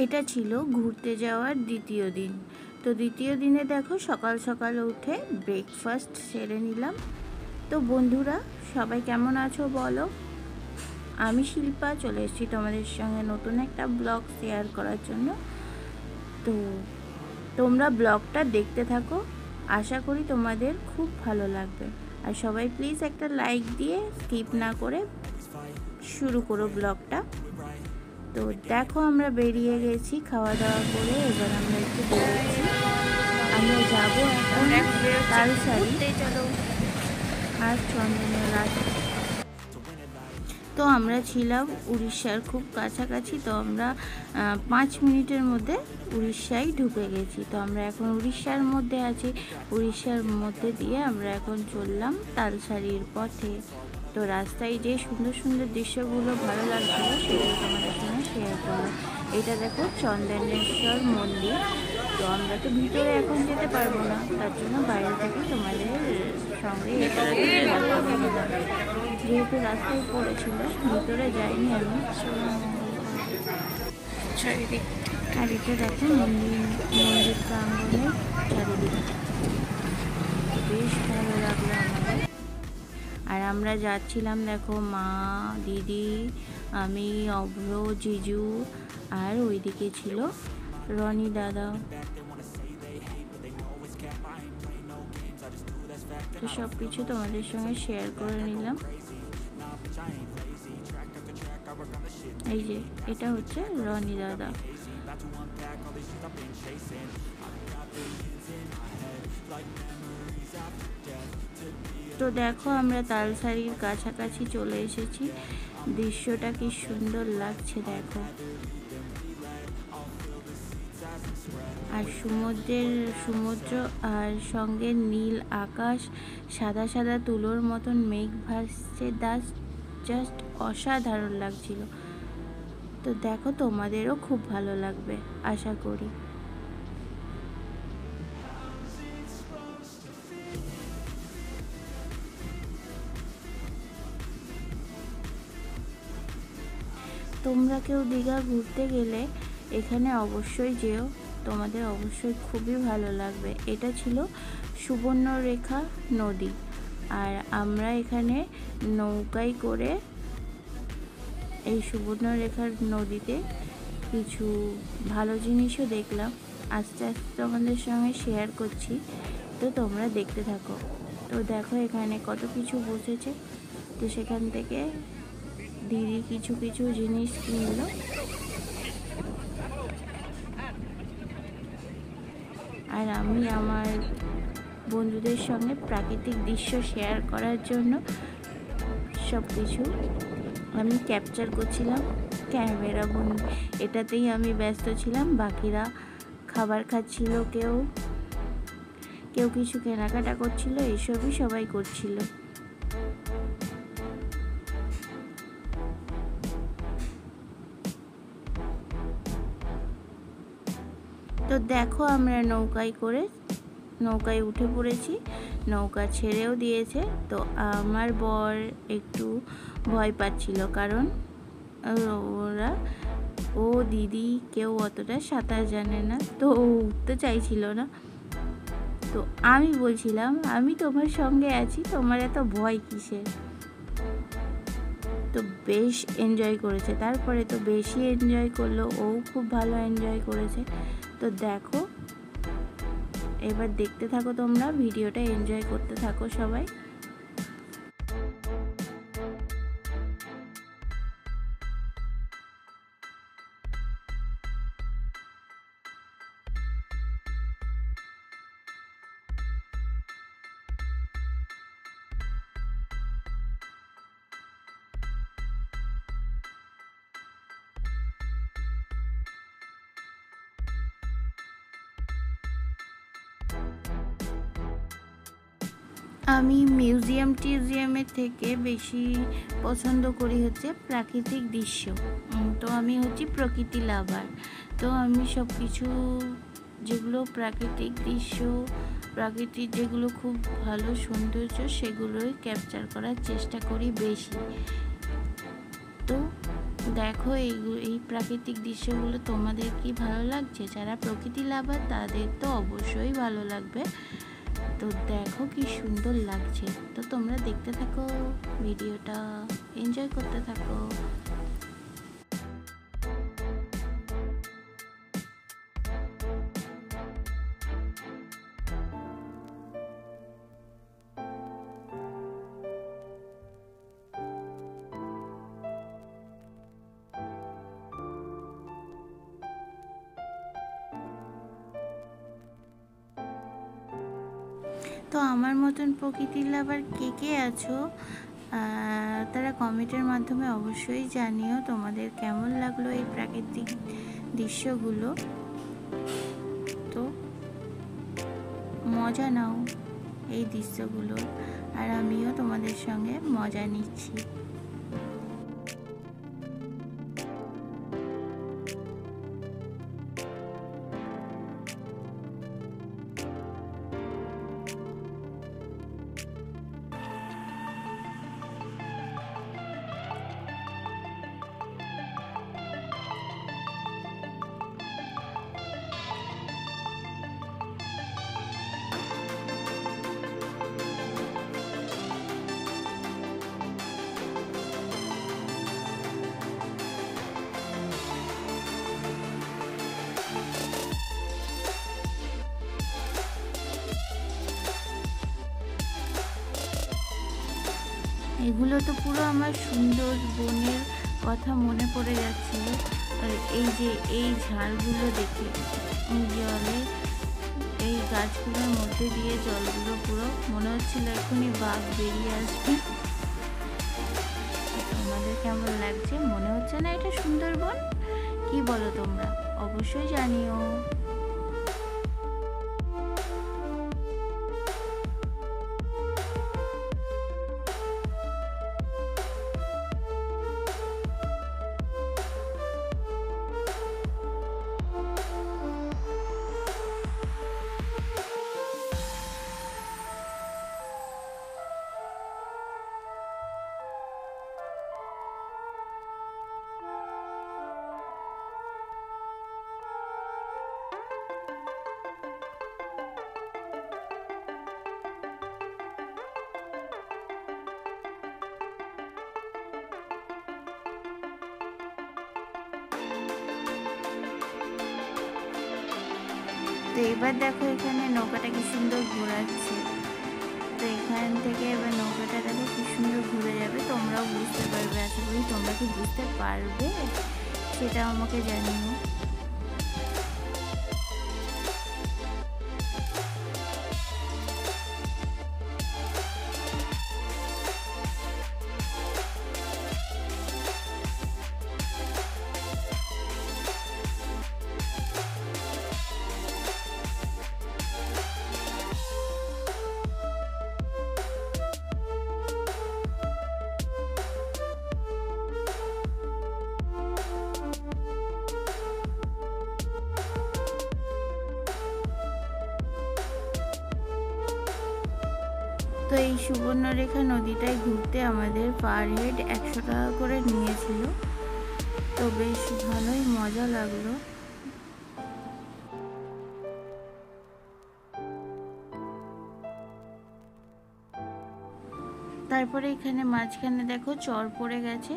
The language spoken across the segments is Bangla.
এটা ছিল ঘুরতে যাওয়ার দ্বিতীয় দিন। তো দ্বিতীয় দিনে দেখো সকাল সকাল উঠে ব্রেকফাস্ট সেরে নিলাম। তো বন্ধুরা সবাই কেমন আছো বলো? আমি শিল্পা চলে এসেছি তোমাদের সঙ্গে নতুন একটা ব্লগ শেয়ার করার জন্য। তো তোমরা ব্লগটা দেখতে থাকো, আশা করি তোমাদের খুব ভালো লাগবে। আর সবাই প্লিজ একটা লাইক দিয়ে স্কিপ না করে শুরু করো ব্লগটা। তো দেখো আমরা বেরিয়ে গেছি খাওয়া দাওয়া করে, এবার আমরা একটু বেরোচ্ছি। আমরা যাবো এখন তালসারি আর চন্দনিয়া। তো আমরা ছিলাম উড়িষ্যার খুব কাছাকাছি, তো আমরা 5 মিনিটের মধ্যে উড়িষ্যায় ঢুকে গেছি। তো আমরা এখন উড়িষ্যার মধ্যে আছি, উড়িষ্যার মধ্যে দিয়ে আমরা এখন চললাম তালসারির পথে। তো রাস্তায় যে সুন্দর সুন্দর দৃশ্যগুলো ভালো লাগছিল সেগুলো তোমাদের সঙ্গে শেয়ার করলাম। এটা দেখো চন্দনেশ্বর মন্দির। তো আমরা তো ভিতরে এখন যেতে পারবো না, তার জন্য বাইরে থেকে তোমাদের সঙ্গে যেহেতু রাস্তায় পড়েছিল ভিতরে যাইনি আমি। আর এটা দেখো মন্দির প্রাঙ্গণের চারিদিকে বেশ ভালো লাগলো আমাদের। আর আমরা যাচ্ছিলাম দেখো মা, দিদি, আমি, অভ্র, জিজু, আর ওইদিকে ছিল রনি দাদা। তো সব কিছু তোমাদের সঙ্গে শেয়ার করে নিলাম। এই যে এটা হচ্ছে রনি দাদা। তো দেখো আমরা তালসারির কাছাকাছি চলে এসেছি, দৃশ্যটা কি সুন্দর লাগছে দেখো। আর সমুদ্র আর সঙ্গে নীল আকাশ, সাদা সাদা তুলোর মতন মেঘ ভাসছে, জাস্ট অসাধারণ লাগছিল। তো দেখো তোমাদেরও খুব ভালো লাগবে আশা করি। তোমরা কেউ দীঘা ঘুরতে গেলে এখানে অবশ্যই যেও, তোমাদের অবশ্যই খুবই ভালো লাগবে। এটা ছিল সুবর্ণরেখা নদী, আর আমরা এখানে নৌকায় করে এই সুবর্ণরেখার নদীতে কিছু ভালো জিনিসও দেখলাম, আস্তে আস্তে তোমাদের সঙ্গে শেয়ার করছি। তো তোমরা দেখতে থাকো। তো দেখো এখানে কত কিছু বসেছে, তো সেখান থেকে দিদি কিছু কিছু জিনিস কিনলো। আর আমি আমার বন্ধুদের সঙ্গে প্রাকৃতিক দৃশ্য শেয়ার করার জন্য সব কিছু আমি ক্যাপচার করছিলাম ক্যামেরা বন্ধু, এটাতেই আমি ব্যস্ত ছিলাম। বাকিরা খাবার খাচ্ছিল, কেউ কিছু কেনাকাটা করছিল, এইসবই সবাই করছিল। তো দেখো আমরা নৌকায় উঠে পড়েছি, নৌকা ছেড়েও দিয়েছে। তো আমার বর একটু ভয় পাচ্ছিল, কারণ ও দিদি কেউ অতটা সাঁতার জানে না, তো ও উঠতে চাইছিল না। তো আমি বলছিলাম আমি তোমার সঙ্গে আছি, তোমার এত ভয় কিসের। তো বেশ এনজয় করেছে, তারপরে তো বেশি এনজয় করলো, ও খুব ভালো এনজয় করেছে। তো দেখো এবার দেখতে থাকো তোমরা ভিডিওটা, এনজয় করতে থাকো সবাই। আমি মিউজিয়ামের থেকে বেশি পছন্দ করি হচ্ছে প্রাকৃতিক দৃশ্য। তো আমি হচ্ছি প্রকৃতি লাভার। তো আমি সব কিছু যেগুলো প্রাকৃতিক দৃশ্য, প্রাকৃতিক যেগুলো খুব ভালো সৌন্দর্য, সেগুলোই ক্যাপচার করার চেষ্টা করি বেশি। তো দেখো এই প্রাকৃতিক দৃশ্যগুলো তোমাদের কি ভালো লাগছে? যারা প্রকৃতি লাভার তাদের তো অবশ্যই ভালো লাগবে। তো দেখো কি সুন্দর লাগছে। তো তোমরা দেখতে থাকো ভিডিওটা, এনজয় করতে থাকো। তো আমার মতন প্রকৃতির লাভার কে কে আছো তারা কমেন্টের মাধ্যমে অবশ্যই জানিও তোমাদের কেমন লাগলো এই প্রাকৃতিক দৃশ্যগুলো। তো মজা নাও এই দৃশ্যগুলো, আর আমিও তোমাদের সঙ্গে মজা নিচ্ছি। এগুলো তো পুরো আমার সুন্দর বনের কথা মনে পড়ে যাচ্ছিল। আর এই যে এই ঝাড়গুলো দেখে, জলে এই গাছগুলোর মধ্যে দিয়ে জলগুলো পুরো মনে হচ্ছিল এখনই বাঘ বেরিয়ে আসবে। তোমাদের কেমন লাগছে? মনে হচ্ছে না এটা সুন্দরবন? কি বলো তোমরা? অবশ্যই জানিও। তো এবার দেখো এখানে নৌকাটা কি সুন্দর ঘোরাচ্ছে। তো এখান থেকে এবার নৌকাটা দেখো কি সুন্দর ঘুরে যাবে, তোমরাও বুঝতে পারবে। আশা করি তোমরা কি বুঝতে পারবে সেটা আমাকে জানিও। তো এই সুবর্ণরেখা নদীটায় ঘুরতে আমাদের পার হেড 100 টাকা করে নিয়েছিল। তো বেশ ভালোই মজা লাগলো। তারপরে এখানে মাঝখানে দেখো চর পড়ে গেছে।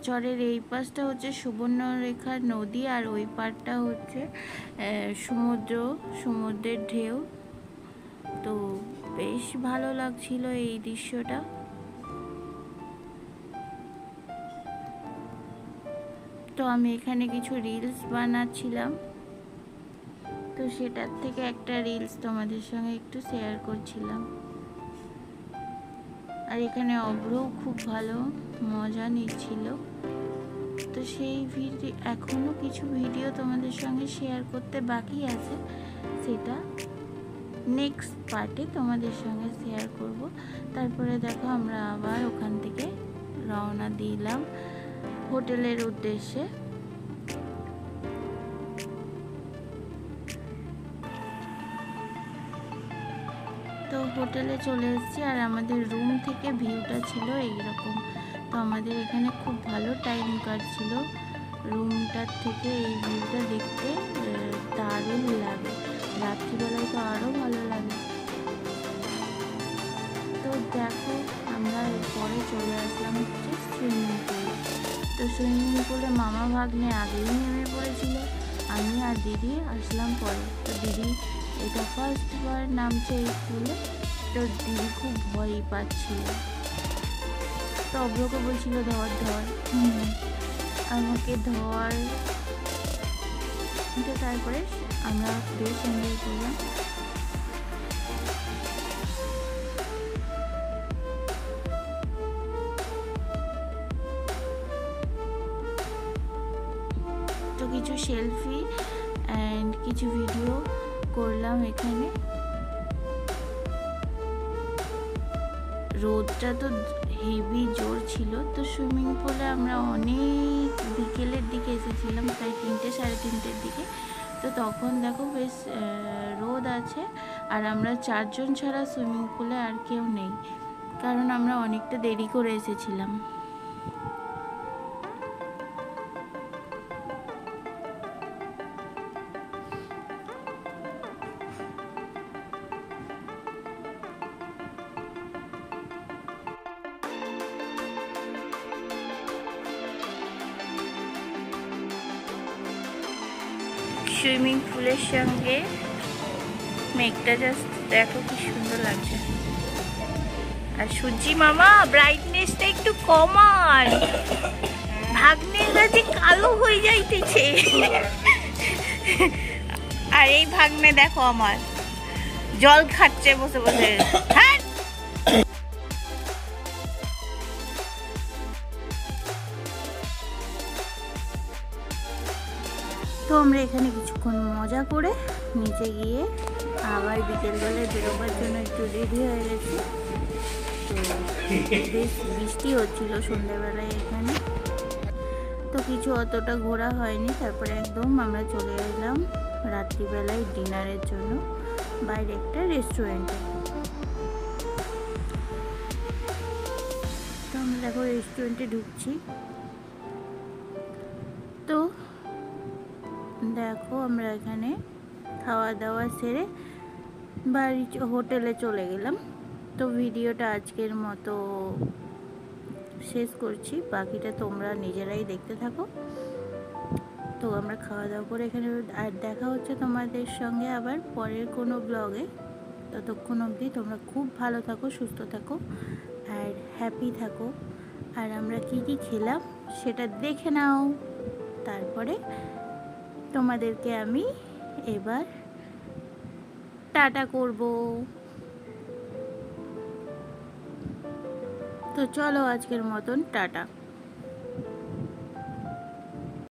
চরের এই পাশটা হচ্ছে সুবর্ণরেখা নদী, আর ওই পাড়টা হচ্ছে সমুদ্রের ঢেউ। তো বেশ ভালো লাগছিল এই দৃশ্যটা। তো আমি এখানে কিছু রিলস বানাচ্ছিলাম, তো সেটার থেকে একটা রিলস তোমাদের সঙ্গে একটু শেয়ার করছিলাম। আর এখানে অভ্রও খুব ভালো মজা নিচ্ছিল। তো সেই ভিডিও, এখনও কিছু ভিডিও তোমাদের সঙ্গে শেয়ার করতে বাকি আছে, সেটা নেক্সট পার্টে তোমাদের সঙ্গে শেয়ার করব। তারপরে দেখো আমরা আবার ওখান থেকে রওনা দিলাম হোটেলের উদ্দেশ্যে। তো হোটেলে চলে এসেছি, আর আমাদের রুম থেকে ভিউটা ছিল এইরকম। তো আমাদের এখানে খুব ভালো টাইম কাটছিল। রুমটার থেকে এই ভিউটা দেখতে দারুণ লাগে, রাত্রিবেলায় তো আরও ভালো লাগে। তো দেখো আমরা এরপরে চলে আসলাম হচ্ছে সুইমিং পুল। তো সুইমিং পুলে মামা ভাগ্নে আগেই নেমে পড়েছিল, আমি আর দিদি আসলাম পরে। তো দিদি এটা ফার্স্টবার নামছে এই পুলে, তো দিদি খুব ভয়ই পাচ্ছিল। তো অভ্রকে বলছিল ধর ধর, আমাকে ধর। তো তারপরে আমরা বেশ এনজয় করলাম। তো কিছু সেলফি অ্যান্ড কিছু ভিডিও করলাম এখানে। রোদটা তো হেভি জোর ছিল। তো সুইমিং পুলে আমরা অনেক বিকেলের দিকে এসেছিলাম, প্রায় 3টে সাড়ে 3টের দিকে। তো তখন দেখো বেশ রোদ আছে, আর আমরা 4 জন ছাড়া সুইমিং পুলে আর কেউ নেই, কারণ আমরা অনেকটা দেরি করে এসেছিলাম। সুইমিং পুলের সঙ্গে মেঘটা জাস্ট দেখো কি সুন্দর লাগছে। আর সূর্যি মামা ব্রাইটনেসটা একটু কমান, ভাগ্নের কাছে কালো হয়ে যাইতেছে। আর এই ভাগ্নে দেখো আমার জল খাচ্ছে বসে বসে। হ্যাঁ, তো আমরা এখানে কিছুক্ষণ মজা করে নিচে গিয়ে আবার বিকেলবেলায় বেরোবার জন্য একটু রেডি হয়ে গেছি। তো বেশ বৃষ্টি হচ্ছিল সন্ধ্যেবেলায় এখানে, তো কিছু অতটা ঘোরা হয়নি। তারপরে একদম আমরা চলে এলাম রাত্রিবেলায় ডিনারের জন্য বাইরে একটা রেস্টুরেন্টে। তো আমরা দেখো রেস্টুরেন্টে ঢুকছি। তো দেখো আমরা এখানে খাওয়া দাওয়া সেরে বাড়ি হোটেলে চলে গেলাম। তো ভিডিওটা আজকের মতো শেষ করছি, বাকিটা তোমরা নিজেরাই দেখতে থাকো। তো আমরা খাওয়া দাওয়া করে এখানে, আর দেখা হচ্ছে তোমাদের সঙ্গে আবার পরের কোনো ব্লগে। ততক্ষণ অবধি তোমরা খুব ভালো থাকো, সুস্থ থাকো আর হ্যাপি থাকো। আর আমরা কি কি খেলাম সেটা দেখে নাও। তারপরে তোমাদেরকে আমি এবার টাটা করব। তো চলো আজকের মতন টাটা।